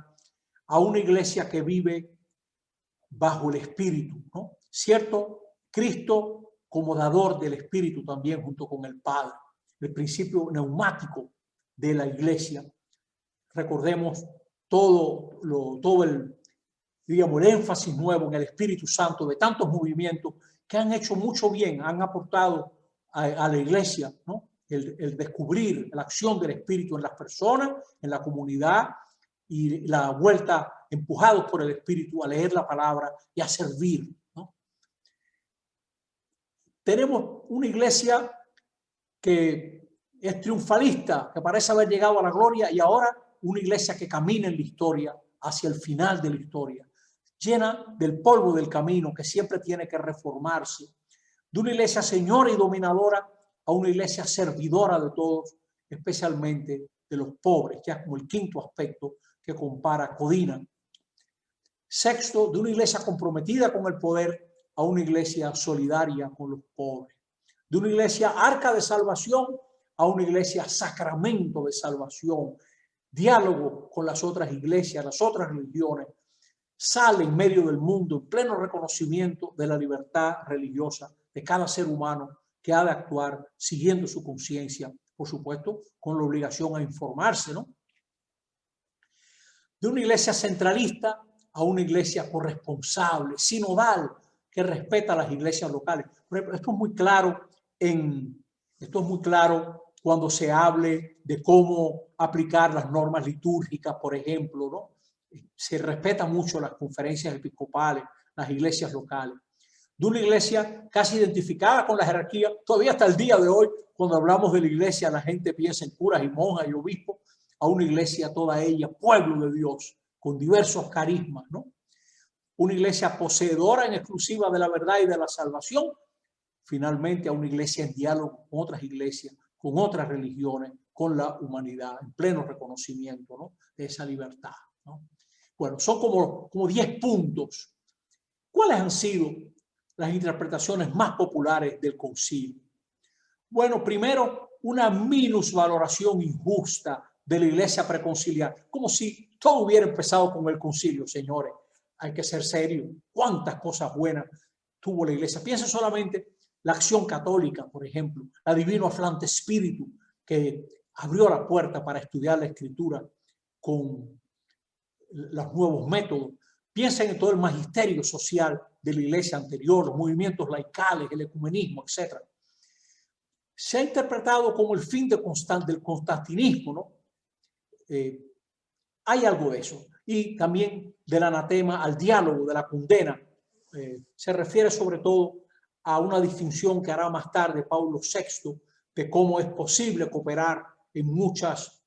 a una iglesia que vive bajo el Espíritu, ¿no? Cierto, Cristo como dador del Espíritu también junto con el Padre, el principio neumático de la iglesia. Recordemos todo el énfasis nuevo en el Espíritu Santo de tantos movimientos que han hecho mucho bien, han aportado a la iglesia, ¿no? el descubrir la acción del Espíritu en las personas, en la comunidad, y la vuelta empujados por el Espíritu a leer la palabra y a servir, ¿no? Tenemos una iglesia que es triunfalista, que parece haber llegado a la gloria, y ahora una iglesia que camina en la historia, hacia el final de la historia, llena del polvo del camino, que siempre tiene que reformarse, de una iglesia señora y dominadora a una iglesia servidora de todos, especialmente de los pobres, ya como el quinto aspecto que compara Codina. Sexto, de una iglesia comprometida con el poder a una iglesia solidaria con los pobres. De una iglesia arca de salvación a una iglesia sacramento de salvación. Diálogo con las otras iglesias, las otras religiones. Sale en medio del mundo en pleno reconocimiento de la libertad religiosa de cada ser humano, que ha de actuar siguiendo su conciencia, por supuesto, con la obligación a informarse, ¿no? De una iglesia centralista a una iglesia corresponsable, sinodal, que respeta a las iglesias locales. Por ejemplo, esto es muy claro cuando se hable de cómo aplicar las normas litúrgicas, por ejemplo, ¿no? Se respeta mucho las conferencias episcopales, las iglesias locales. De una iglesia casi identificada con la jerarquía, todavía hasta el día de hoy, cuando hablamos de la iglesia, la gente piensa en curas y monjas y obispos, a una iglesia toda ella, pueblo de Dios, con diversos carismas, ¿no? Una iglesia poseedora en exclusiva de la verdad y de la salvación, finalmente a una iglesia en diálogo con otras iglesias, con otras religiones, con la humanidad, en pleno reconocimiento, ¿no?, de esa libertad, ¿no? Bueno, son como 10 puntos. ¿Cuáles han sido las interpretaciones más populares del concilio? Bueno, primero, una minusvaloración injusta de la iglesia preconciliar, como si todo hubiera empezado con el concilio. Señores, hay que ser serios. ¿Cuántas cosas buenas tuvo la iglesia? Piensa solamente la acción católica, por ejemplo, la Divino Afflante Spiritu, que abrió la puerta para estudiar la escritura con los nuevos métodos. Piensen en todo el magisterio social de la iglesia anterior, los movimientos laicales, el ecumenismo, etc. Se ha interpretado como el fin del constantinismo, ¿no? Hay algo de eso. Y también del anatema al diálogo, de la condena. Se refiere sobre todo a una distinción que hará más tarde Pablo VI de cómo es posible cooperar en muchos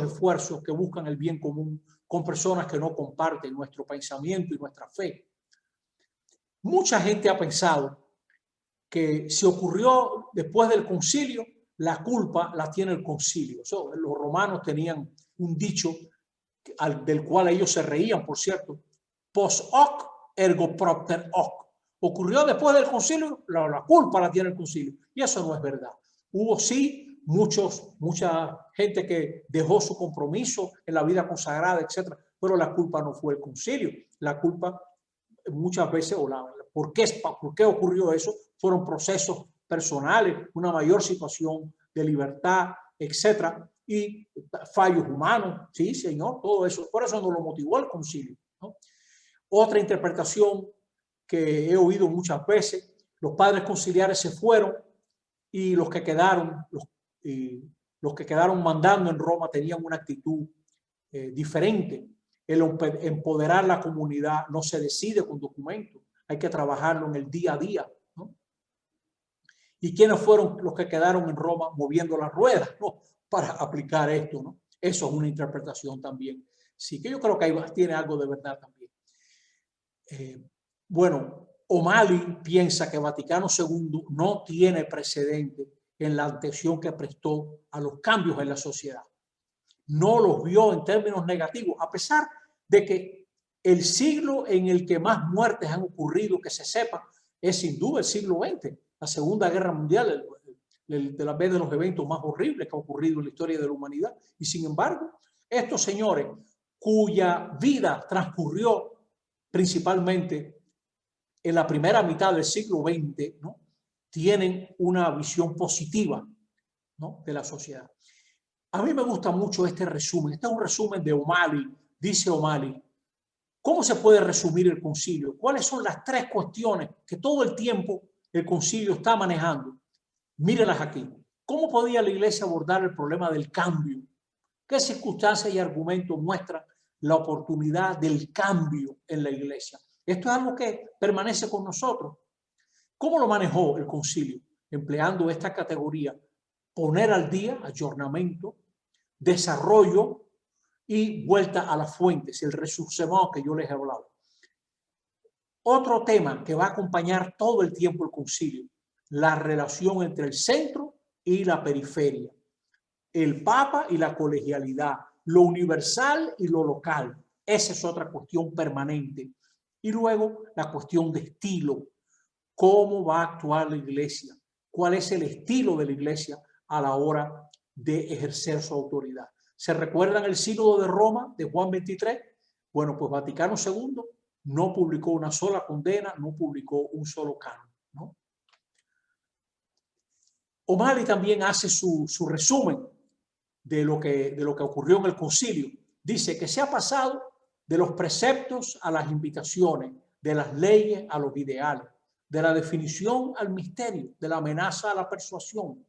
esfuerzos que buscan el bien común con personas que no comparten nuestro pensamiento y nuestra fe. Mucha gente ha pensado que si ocurrió después del concilio, la culpa la tiene el concilio. Los romanos tenían un dicho del cual ellos se reían, por cierto: post hoc ergo propter hoc. Ocurrió después del concilio, la culpa la tiene el concilio. Y eso no es verdad. Hubo sí mucha gente que dejó su compromiso en la vida consagrada, etcétera, pero la culpa no fue el concilio. La culpa muchas veces, ¿por qué ocurrió eso? Fueron procesos personales, una mayor situación de libertad, etcétera, y fallos humanos. Sí, señor, todo eso. Por eso no lo motivó el concilio, ¿no? Otra interpretación que he oído muchas veces: los padres conciliares se fueron y los que quedaron mandando en Roma tenían una actitud diferente. El empoderar la comunidad no se decide con documentos, hay que trabajarlo en el día a día, ¿no? ¿Y quiénes fueron los que quedaron en Roma moviendo las ruedas, ¿no?, para aplicar esto, ¿no? Eso es una interpretación también. Sí, que yo creo que ahí tiene algo de verdad también. Bueno, O'Malley piensa que Vaticano II no tiene precedente en la atención que prestó a los cambios en la sociedad. No los vio en términos negativos, a pesar de que el siglo en el que más muertes han ocurrido, que se sepa, es sin duda el siglo XX, la Segunda Guerra Mundial, de la vez de los eventos más horribles que ha ocurrido en la historia de la humanidad. Y sin embargo, estos señores, cuya vida transcurrió principalmente en la primera mitad del siglo XX, ¿no?, tienen una visión positiva, ¿no?, de la sociedad. A mí me gusta mucho este resumen. Este es un resumen de O'Malley. Dice O'Malley: ¿cómo se puede resumir el concilio? ¿Cuáles son las 3 cuestiones que todo el tiempo el concilio está manejando? Mírenlas aquí. ¿Cómo podía la iglesia abordar el problema del cambio? ¿Qué circunstancias y argumentos muestran la oportunidad del cambio en la iglesia? Esto es algo que permanece con nosotros. ¿Cómo lo manejó el concilio? Empleando esta categoría: poner al día, ayornamiento, desarrollo y vuelta a las fuentes, el ressourcement que yo les he hablado. Otro tema que va a acompañar todo el tiempo el concilio: la relación entre el centro y la periferia, el Papa y la colegialidad, lo universal y lo local. Esa es otra cuestión permanente. Y luego la cuestión de estilo. ¿Cómo va a actuar la iglesia? ¿Cuál es el estilo de la iglesia a la hora de ejercer su autoridad? ¿Se recuerdan el sínodo de Roma de Juan 23? Bueno, pues Vaticano II no publicó una sola condena, no publicó un solo canon, ¿no? O'Malley también hace su resumen de lo que ocurrió en el concilio. Dice que se ha pasado de los preceptos a las invitaciones, de las leyes a los ideales, de la definición al misterio, de la amenaza a la persuasión,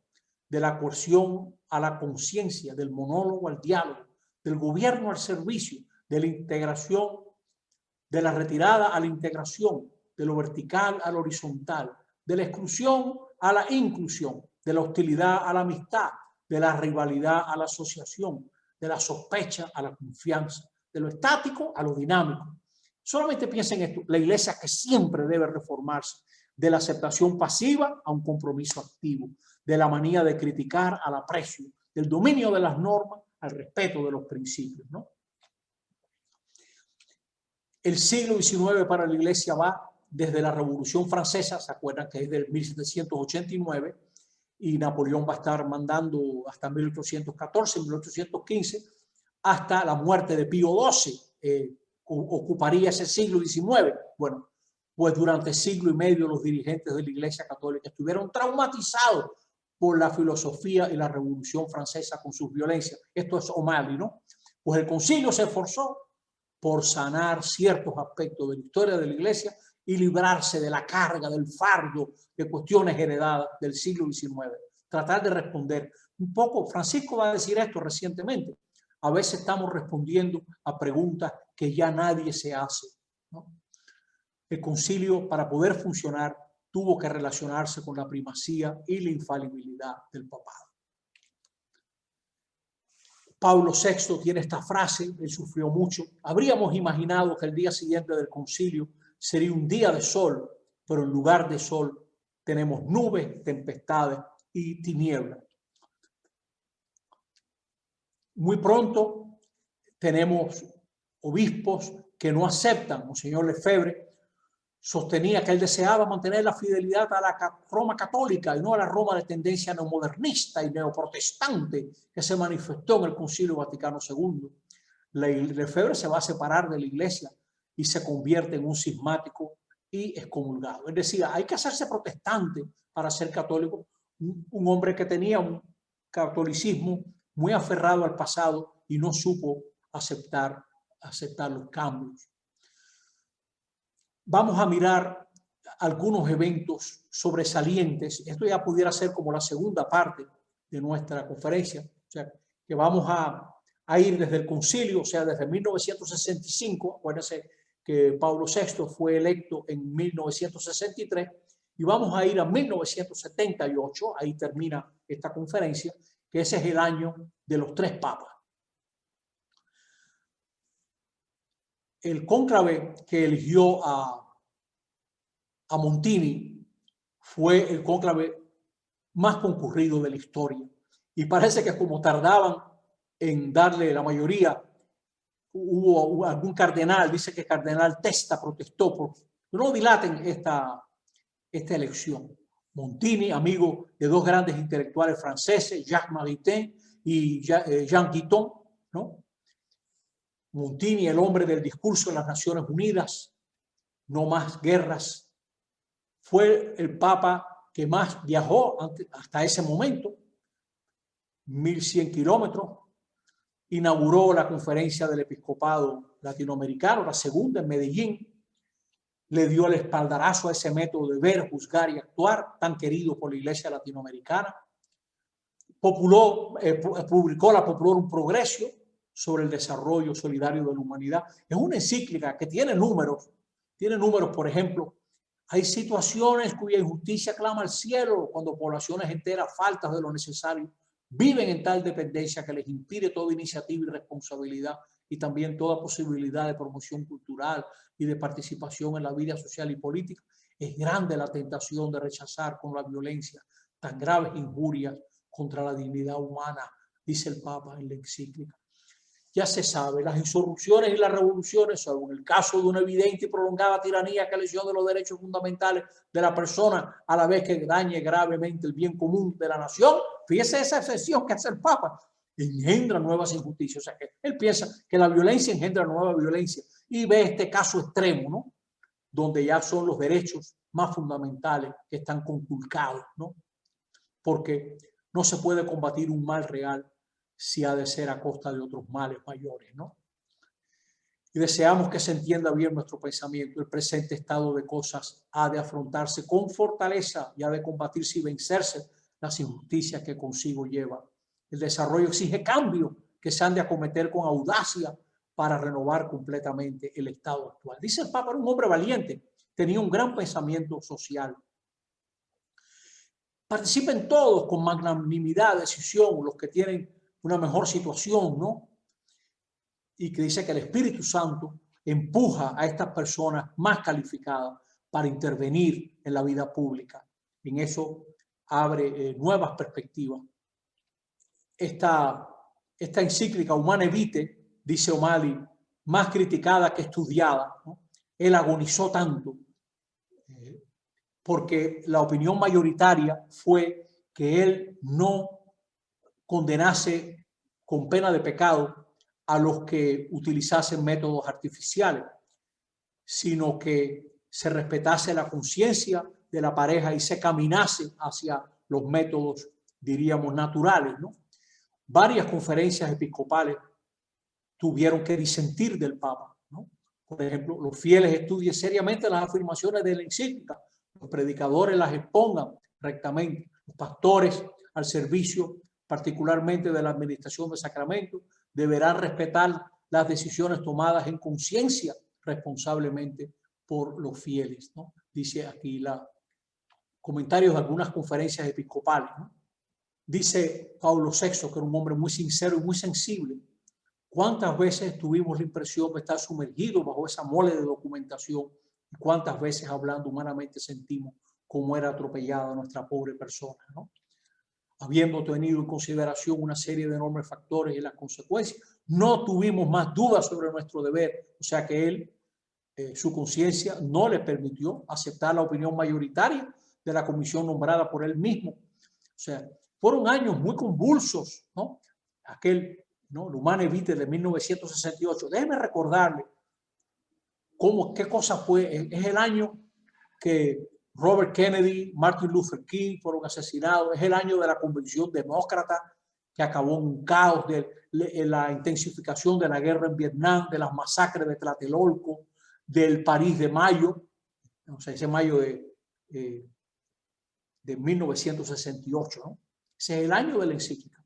de la coerción a la conciencia, del monólogo al diálogo, del gobierno al servicio, de la integración, de la retirada a la integración, de lo vertical a lo horizontal, de la exclusión a la inclusión, de la hostilidad a la amistad, de la rivalidad a la asociación, de la sospecha a la confianza, de lo estático a lo dinámico. Solamente piensen en esto: la iglesia que siempre debe reformarse, de la aceptación pasiva a un compromiso activo, de la manía de criticar al aprecio, del dominio de las normas al respeto de los principios, ¿no? El siglo XIX para la iglesia va desde la Revolución Francesa, se acuerdan que es del 1789, y Napoleón va a estar mandando hasta 1814, 1815, hasta la muerte de Pío XII, ocuparía ese siglo XIX. Bueno, pues durante siglo y medio los dirigentes de la Iglesia Católica estuvieron traumatizados por la filosofía y la Revolución Francesa con sus violencias. Esto es O'Malley, ¿no? Pues el concilio se esforzó por sanar ciertos aspectos de la historia de la Iglesia y librarse de la carga, del fardo de cuestiones heredadas del siglo XIX. Tratar de responder un poco. Francisco va a decir esto recientemente: a veces estamos respondiendo a preguntas que ya nadie se hace, ¿no? El concilio, para poder funcionar, tuvo que relacionarse con la primacía y la infalibilidad del papado. Pablo VI tiene esta frase: él sufrió mucho. Habríamos imaginado que el día siguiente del concilio sería un día de sol, pero en lugar de sol tenemos nubes, tempestades y tinieblas. Muy pronto tenemos obispos que no aceptan. Monseñor Lefebvre sostenía que él deseaba mantener la fidelidad a la Roma católica y no a la Roma de tendencia neomodernista y neoprotestante que se manifestó en el Concilio Vaticano II. Lefebvre se va a separar de la iglesia y se convierte en un cismático y excomulgado. Él decía: hay que hacerse protestante para ser católico. Un hombre que tenía un catolicismo muy aferrado al pasado y no supo aceptar los cambios. Vamos a mirar algunos eventos sobresalientes. Esto ya pudiera ser como la segunda parte de nuestra conferencia, o sea, que vamos a ir desde el concilio, o sea, desde 1965. Acuérdense que Pablo VI fue electo en 1963, y vamos a ir a 1978, ahí termina esta conferencia, que ese es el año de los 3 papas. El cónclave que eligió a Montini fue el cónclave más concurrido de la historia, y parece que como tardaban en darle la mayoría, hubo algún cardenal, dice que el cardenal Testa protestó por no dilaten esta elección. Montini, amigo de 2 grandes intelectuales franceses, Jacques Maritain y Jean Guiton, ¿no? Montini, el hombre del discurso de las Naciones Unidas, no más guerras, fue el papa que más viajó hasta ese momento, 1.100 kilómetros. Inauguró la conferencia del episcopado latinoamericano, la segunda en Medellín. Le dio el espaldarazo a ese método de ver, juzgar y actuar tan querido por la iglesia latinoamericana. publicó la Populorum Progressio sobre el desarrollo solidario de la humanidad. Es una encíclica que tiene números, por ejemplo, hay situaciones cuya injusticia clama al cielo cuando poblaciones enteras faltas de lo necesario viven en tal dependencia que les impide toda iniciativa y responsabilidad y también toda posibilidad de promoción cultural y de participación en la vida social y política. Es grande la tentación de rechazar con la violencia tan graves injurias contra la dignidad humana, dice el Papa en la encíclica. Ya se sabe, las insurrecciones y las revoluciones, salvo en el caso de una evidente y prolongada tiranía que lesiona los derechos fundamentales de la persona a la vez que dañe gravemente el bien común de la nación, fíjese esa excepción que hace el Papa, engendra nuevas injusticias. O sea que él piensa que la violencia engendra nueva violencia y ve este caso extremo, ¿no? Donde ya son los derechos más fundamentales que están conculcados, ¿no? Porque no se puede combatir un mal real si ha de ser a costa de otros males mayores, ¿no? Y deseamos que se entienda bien nuestro pensamiento. El presente estado de cosas ha de afrontarse con fortaleza y ha de combatirse y vencerse las injusticias que consigo lleva. El desarrollo exige cambios que se han de acometer con audacia para renovar completamente el estado actual. Dice el Papa, era un hombre valiente, tenía un gran pensamiento social. Participen todos con magnanimidad, decisión, los que tienen una mejor situación, ¿no? Y que dice que el Espíritu Santo empuja a estas personas más calificadas para intervenir en la vida pública. En eso abre nuevas perspectivas. Esta encíclica Humane Vitae, dice O'Malley, más criticada que estudiada, ¿no? Él agonizó tanto porque la opinión mayoritaria fue que él no condenase con pena de pecado a los que utilizasen métodos artificiales, sino que se respetase la conciencia de la pareja y se caminase hacia los métodos, diríamos, naturales, ¿no? Varias conferencias episcopales tuvieron que disentir del Papa, ¿no? Por ejemplo, los fieles estudien seriamente las afirmaciones de la encíclica, los predicadores las expongan rectamente, los pastores al servicio particularmente de la administración de sacramentos, deberán respetar las decisiones tomadas en conciencia responsablemente por los fieles, ¿no? Dice aquí la comentarios de algunas conferencias episcopales, ¿no? Dice Pablo VI, que era un hombre muy sincero y muy sensible. ¿Cuántas veces tuvimos la impresión de estar sumergidos bajo esa mole de documentación? ¿Y cuántas veces, hablando humanamente, sentimos cómo era atropellada nuestra pobre persona, ¿no? Habiendo tenido en consideración una serie de enormes factores y las consecuencias, no tuvimos más dudas sobre nuestro deber. O sea que él, su conciencia no le permitió aceptar la opinión mayoritaria de la comisión nombrada por él mismo. O sea, fueron años muy convulsos, ¿no? Aquel, ¿no? El Humane Vitae de 1968. Déjeme recordarle qué cosa fue. Es el año que Robert Kennedy, Martin Luther King fueron asesinados. Es el año de la Convención Demócrata que acabó en un caos de la intensificación de la guerra en Vietnam, de las masacres de Tlatelolco, del París de Mayo, o sea, ese mayo de 1968, ¿no? Ese es el año de la encíclica.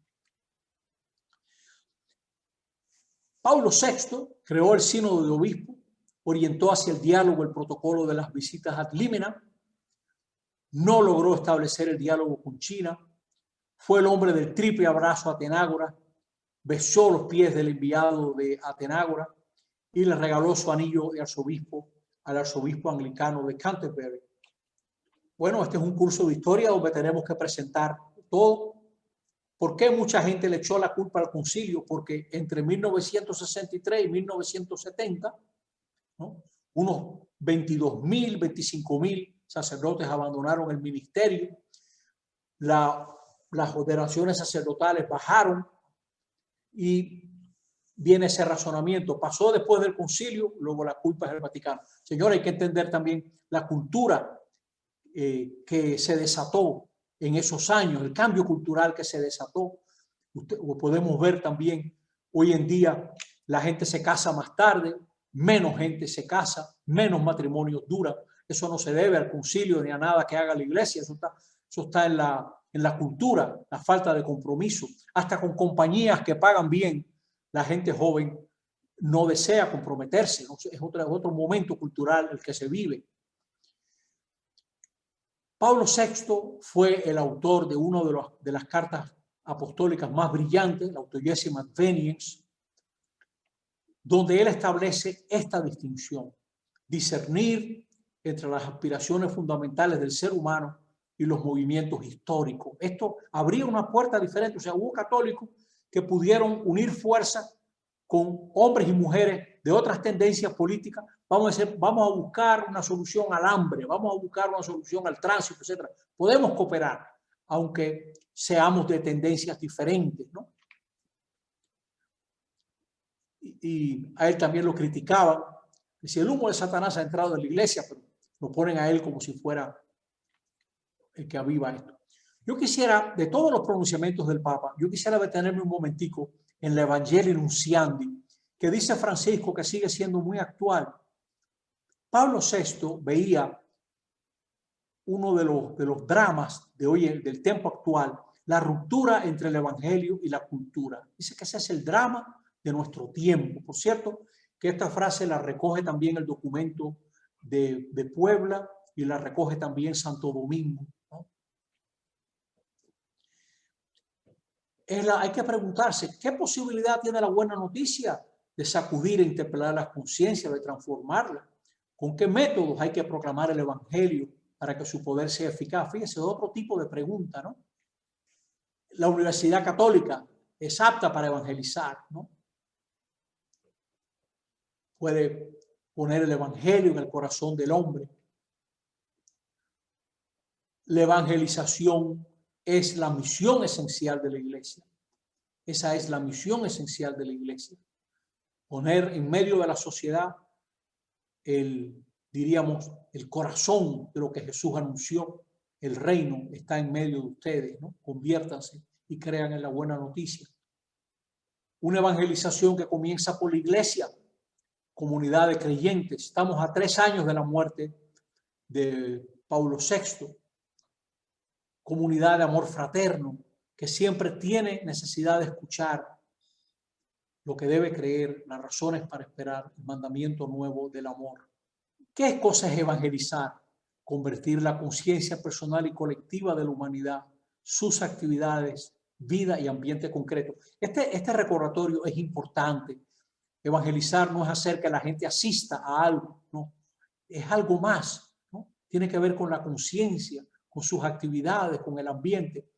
Pablo VI creó el sínodo de obispos, orientó hacia el diálogo el protocolo de las visitas ad limina, no logró establecer el diálogo con China, fue el hombre del triple abrazo a Atenágora, besó los pies del enviado de Atenágora y le regaló su anillo de arzobispo al arzobispo anglicano de Canterbury. Bueno, este es un curso de historia donde tenemos que presentar todo. ¿Por qué mucha gente le echó la culpa al concilio? Porque entre 1963 y 1970, ¿no?, unos 22.000, 25.000 sacerdotes abandonaron el ministerio, las ordenaciones sacerdotales bajaron y viene ese razonamiento. Pasó después del concilio, luego la culpa es del Vaticano. Señores, hay que entender también la cultura que se desató en esos años, el cambio cultural que se desató. Podemos ver también hoy en día la gente se casa más tarde, menos gente se casa, menos matrimonios duran. Eso no se debe al concilio ni a nada que haga la iglesia, eso está en la cultura, la falta de compromiso, hasta con compañías que pagan bien, la gente joven no desea comprometerse, ¿no? Es otro momento cultural el que se vive. Pablo VI fue el autor de una de las cartas apostólicas más brillantes, la Autogesima Adveniens, donde él establece esta distinción: discernir entre las aspiraciones fundamentales del ser humano y los movimientos históricos. Esto abría una puerta diferente. O sea, hubo católicos que pudieron unir fuerzas con hombres y mujeres de otras tendencias políticas. Vamos a buscar una solución al hambre, vamos a buscar una solución al tránsito, etc. Podemos cooperar, aunque seamos de tendencias diferentes, ¿no? Y a él también lo criticaban. Decía, el humo de Satanás ha entrado en la iglesia, pero lo ponen a él como si fuera el que aviva esto. Yo quisiera, de todos los pronunciamientos del Papa, yo quisiera detenerme un momentico en la Evangelii Nunciandi, que dice Francisco que sigue siendo muy actual. Pablo VI veía uno de los dramas de hoy, del tiempo actual, la ruptura entre el Evangelio y la cultura. Dice que ese es el drama de nuestro tiempo. Por cierto, que esta frase la recoge también el documento de Puebla y la recoge también Santo Domingo, ¿no? Hay que preguntarse, ¿qué posibilidad tiene la buena noticia de sacudir e interpelar las conciencias, de transformarlas? ¿Con qué métodos hay que proclamar el Evangelio para que su poder sea eficaz? Fíjese, otro tipo de pregunta, ¿no? La Universidad Católica es apta para evangelizar, ¿no? Puede poner el Evangelio en el corazón del hombre. La evangelización es la misión esencial de la iglesia. Esa es la misión esencial de la iglesia. Poner en medio de la sociedad diríamos, el corazón de lo que Jesús anunció. El reino está en medio de ustedes, ¿no? Conviértanse y crean en la buena noticia. Una evangelización que comienza por la iglesia, comunidad de creyentes. Estamos a 3 años de la muerte de Pablo VI. Comunidad de amor fraterno que siempre tiene necesidad de escuchar lo que debe creer, las razones para esperar, el mandamiento nuevo del amor. ¿Qué cosa es evangelizar? Convertir la conciencia personal y colectiva de la humanidad, sus actividades, vida y ambiente concreto. Este recordatorio es importante. Evangelizar no es hacer que la gente asista a algo, no. Es algo más, ¿no? Tiene que ver con la conciencia, con sus actividades, con el ambiente.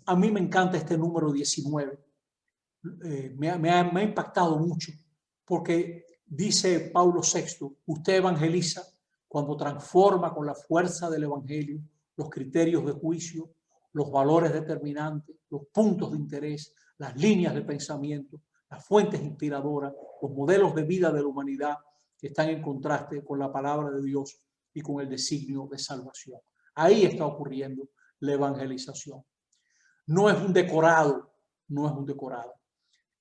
A mí me encanta este número 19. Me ha impactado mucho porque dice Pablo VI, usted evangeliza cuando transforma con la fuerza del evangelio los criterios de juicio, los valores determinantes, los puntos de interés, las líneas de pensamiento, las fuentes inspiradoras, los modelos de vida de la humanidad que están en contraste con la palabra de Dios y con el designio de salvación. Ahí está ocurriendo la evangelización. No es un decorado, no es un decorado.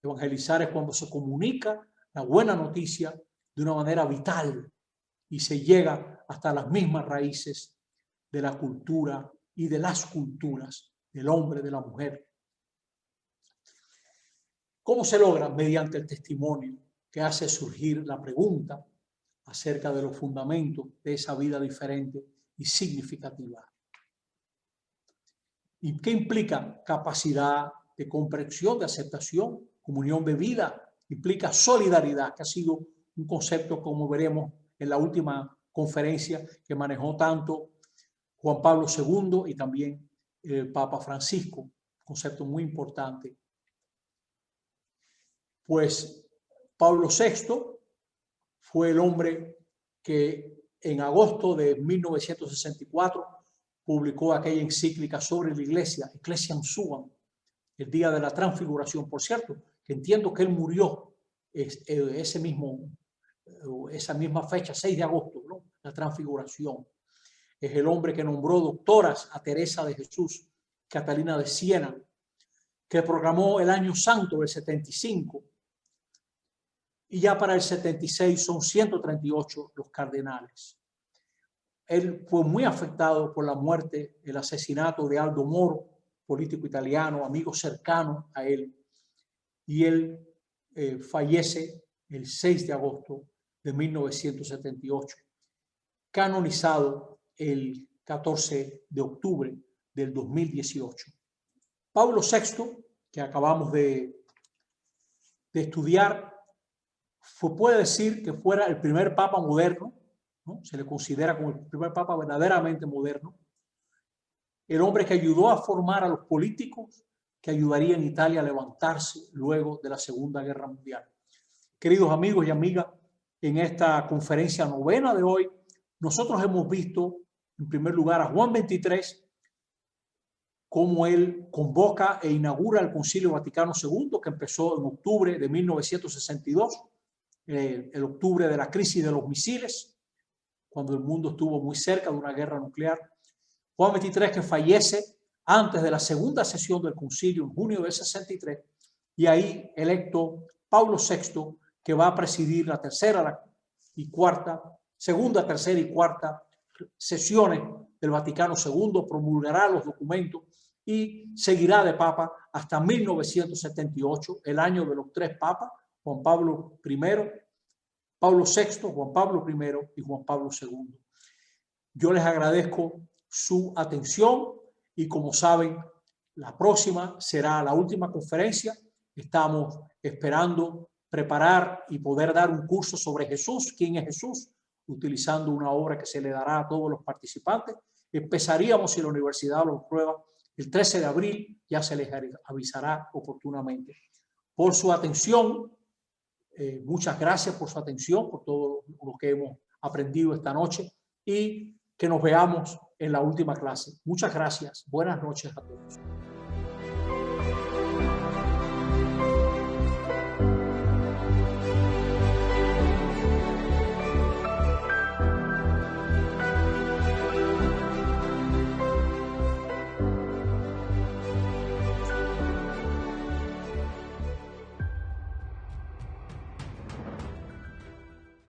Evangelizar es cuando se comunica la buena noticia de una manera vital y se llega hasta las mismas raíces de la cultura y de las culturas del hombre, de la mujer. ¿Cómo se logra? Mediante el testimonio que hace surgir la pregunta acerca de los fundamentos de esa vida diferente y significativa. ¿Y qué implica? Capacidad de comprensión, de aceptación, comunión de vida, implica solidaridad, que ha sido un concepto, como veremos en la última conferencia que manejó tanto Juan Pablo II y también el Papa Francisco, concepto muy importante. Pues Pablo VI fue el hombre que en agosto de 1964 publicó aquella encíclica sobre la iglesia, Ecclesiam Suam, el día de la transfiguración. Por cierto, que entiendo que él murió esa misma fecha, 6 de agosto, ¿no? La transfiguración. Es el hombre que nombró doctoras a Teresa de Jesús, Catalina de Siena, que proclamó el año santo del 75, y ya para el 76 son 138 los cardenales. él fue muy afectado por la muerte, el asesinato de Aldo Moro, político italiano, amigo cercano a él. Y él fallece el 6 de agosto de 1978, canonizado el 14 de octubre del 2018. Pablo VI, que acabamos de estudiar, puede decir que fuera el primer papa moderno, ¿no? Se le considera como el primer papa verdaderamente moderno, el hombre que ayudó a formar a los políticos que ayudarían a Italia a levantarse luego de la Segunda Guerra Mundial. Queridos amigos y amigas, en esta conferencia novena de hoy, nosotros hemos visto, en primer lugar, a Juan XXIII, cómo él convoca e inaugura el Concilio Vaticano II, que empezó en octubre de 1962, el octubre de la crisis de los misiles, cuando el mundo estuvo muy cerca de una guerra nuclear. Juan XXIII, que fallece antes de la segunda sesión del concilio en junio del 63, y ahí electo Pablo VI, que va a presidir la segunda, tercera y cuarta sesiones del Vaticano II, promulgará los documentos y seguirá de papa hasta 1978, el año de los tres papas, Juan Pablo I, Pablo VI, Juan Pablo I y Juan Pablo II. Yo les agradezco su atención y, como saben, la próxima será la última conferencia. Estamos esperando preparar y poder dar un curso sobre Jesús, quién es Jesús, utilizando una obra que se le dará a todos los participantes. Empezaríamos, si la universidad lo aprueba, el 13 de abril, ya se les avisará oportunamente. Por su atención, muchas gracias por su atención, por todo lo que hemos aprendido esta noche, y que nos veamos en la última clase. Muchas gracias. Buenas noches a todos.